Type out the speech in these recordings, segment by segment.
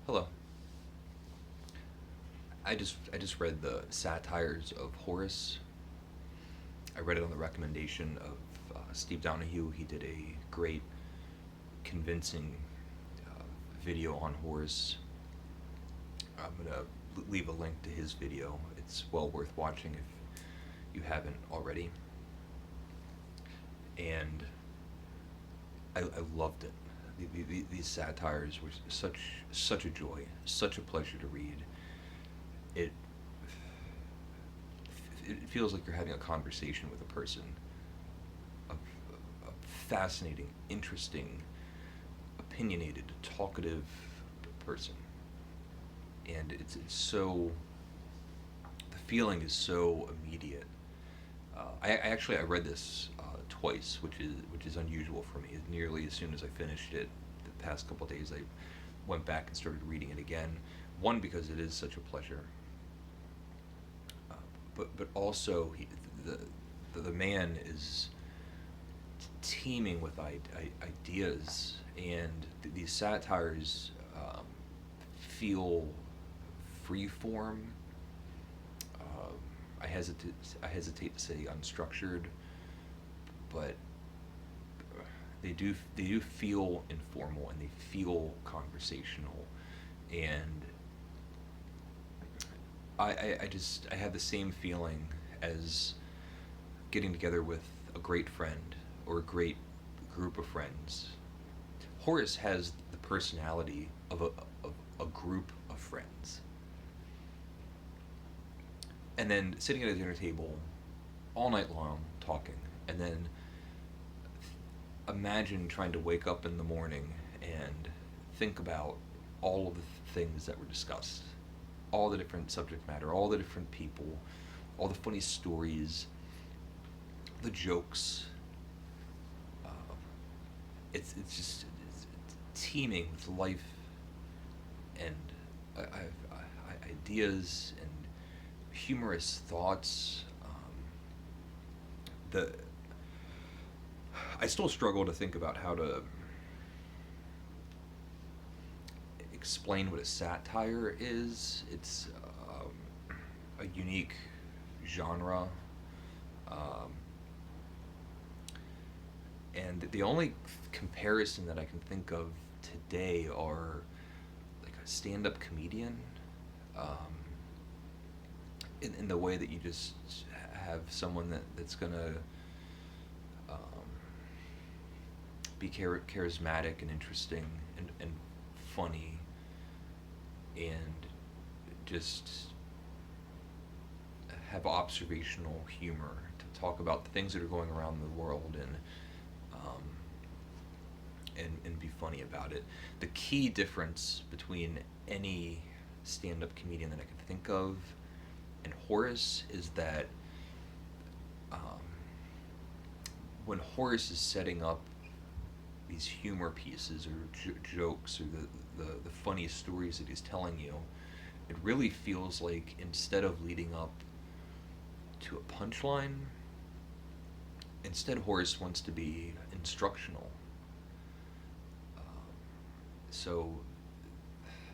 Hello. I just read the Satires of Horace. I read it on the recommendation of Steve Donahue. He did a great, convincing uh, video on Horace. I'm gonna leave a link to his video. It's well worth watching if you haven't already. And I loved it. These satires were such a joy, such a pleasure to read. It it feels like you're having a conversation with a person, a fascinating, interesting, opinionated, talkative person, and it's so the feeling is so immediate. I read this twice, which is unusual for me. Nearly as soon as I finished it, the past couple of days, I went back and started reading it again. One, because it is such a pleasure, uh, but also the man is teeming with ideas, and these satires feel freeform. Um, I hesitate to say unstructured, but they do feel informal and they feel conversational, and I have the same feeling as getting together with a great friend or a great group of friends. Horace has the personality of a group of friends. And then sitting at a dinner table all night long talking, and then imagine trying to wake up in the morning and think about all of the things that were discussed, all the different subject matter, all the different people, all the funny stories, the jokes. Uh, it's teeming with life and ideas and humorous thoughts. The I still struggle to think about how to explain what a satire is. It's a unique genre, um, and the only comparison that I can think of today are like a stand-up comedian, um, in the way that you just have someone that's gonna um, be charismatic and interesting and funny and just have observational humor to talk about the things that are going around the world um, and be funny about it. The key difference between any stand-up comedian that I can think of and Horace is that um, when Horace is setting up these humor pieces or jokes or the funny stories that he's telling you, it really feels like instead of leading up to a punchline, instead Horace wants to be instructional. So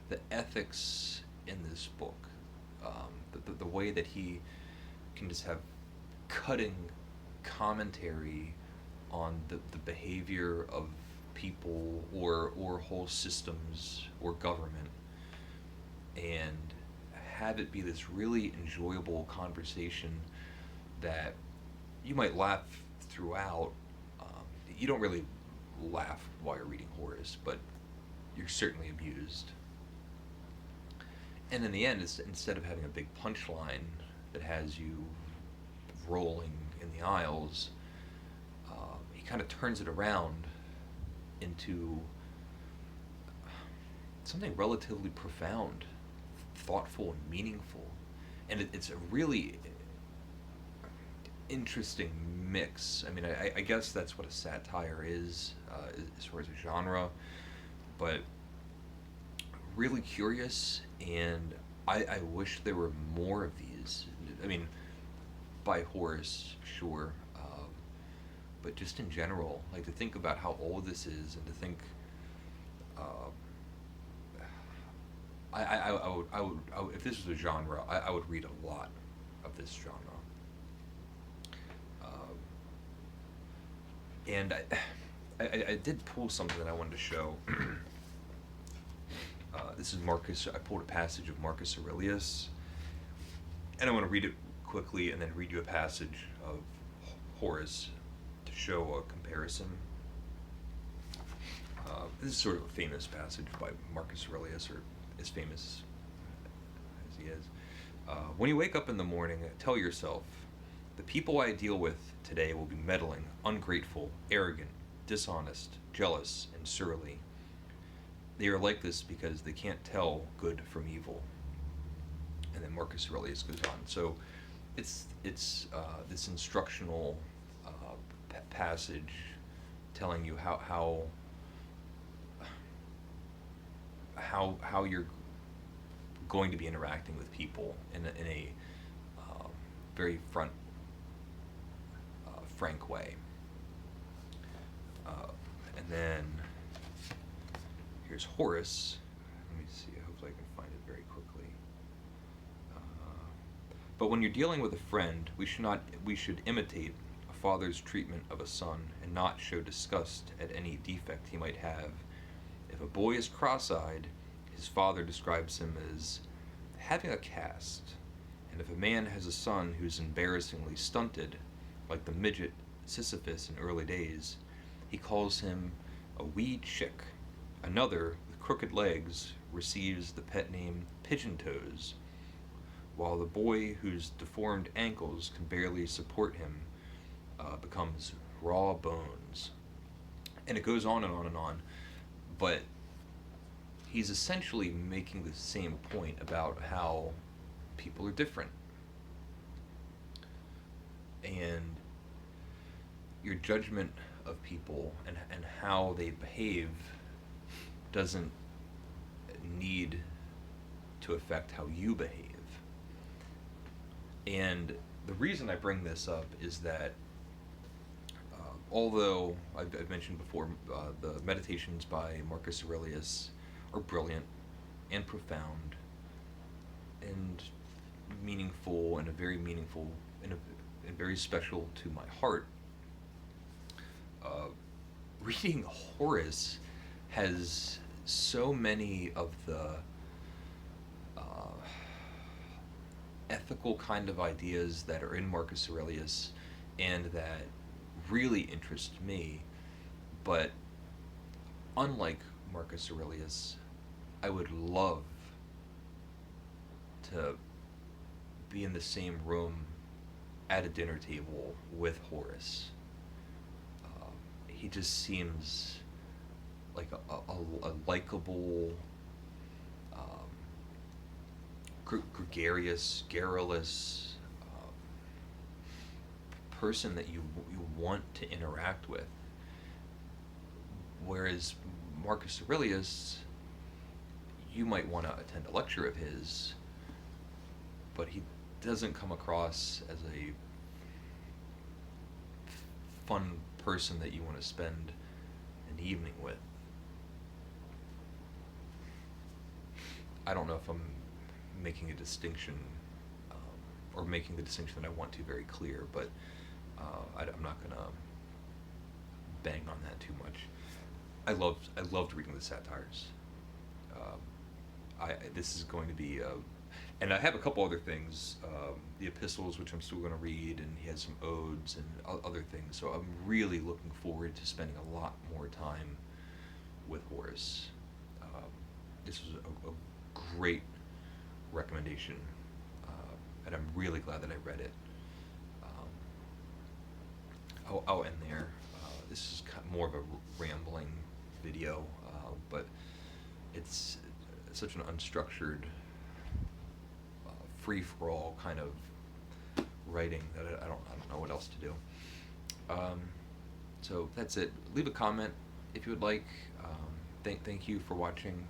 the ethics in this book, the way that he can just have cutting commentary on the behavior of people or whole systems or government, and have it be this really enjoyable conversation that you might laugh throughout. You don't really laugh while you're reading Horace, but you're certainly amused. And in the end, instead of having a big punchline that has you rolling in the aisles, he kind of turns it around into something relatively profound, thoughtful, and meaningful. And it's a really interesting mix. I mean, I guess that's what a satire is, as far as a genre, but really curious, and I wish there were more of these. I mean, by Horace, sure, but just in general, like to think about how old this is, and to think uh, I would, if this was a genre, I would read a lot of this genre. Um, and I did pull something that I wanted to show. This is Marcus. I pulled a passage of Marcus Aurelius, and I want to read it quickly, and then read you a passage of Horace to show a comparison. This is sort of a famous passage by Marcus Aurelius, or as famous as he is. When you wake up in the morning, tell yourself, the people I deal with today will be meddling, ungrateful, arrogant, dishonest, jealous, and surly. They are like this because they can't tell good from evil. And then Marcus Aurelius goes on. So it's this instructional passage telling you how you're going to be interacting with people in a very frank way. And then here's Horace. Let me see. Hopefully I can find it very quickly. But when you're dealing with a friend, we should imitate a father's treatment of a son and not show disgust at any defect he might have. If a boy is cross-eyed, his father describes him as having a cast. And if a man has a son who's embarrassingly stunted, like the midget Sisyphus in early days, he calls him a wee chick. Another, with crooked legs, receives the pet name Pigeon Toes, while the boy whose deformed ankles can barely support him becomes Raw Bones. And it goes on and on and on, but he's essentially making the same point about how people are different. And your judgment of people and how they behave doesn't need to affect how you behave. And the reason I bring this up is that although I've mentioned before, the meditations by Marcus Aurelius are brilliant and profound and meaningful, and very special to my heart. Reading Horace has so many of the ethical kind of ideas that are in Marcus Aurelius and that really interest me, but unlike Marcus Aurelius, I would love to be in the same room at a dinner table with Horace. He just seems like a likable, gregarious, garrulous person that you want to interact with. Whereas Marcus Aurelius, you might want to attend a lecture of his, but he doesn't come across as a fun person that you want to spend an evening with. I don't know if I'm making a distinction, or making the distinction that I want to very clear, but I'm not gonna bang on that too much. I loved reading the Satires. This is going to be, and I have a couple other things, the epistles, which I'm still going to read, and he has some odes and other things. So I'm really looking forward to spending a lot more time with Horace. This was a great recommendation, and I'm really glad that I read it. I'll end there. This is more of a rambling video, but it's such an unstructured, free-for-all kind of writing that I don't know what else to do. So that's it. Leave a comment if you would like. Thank you for watching.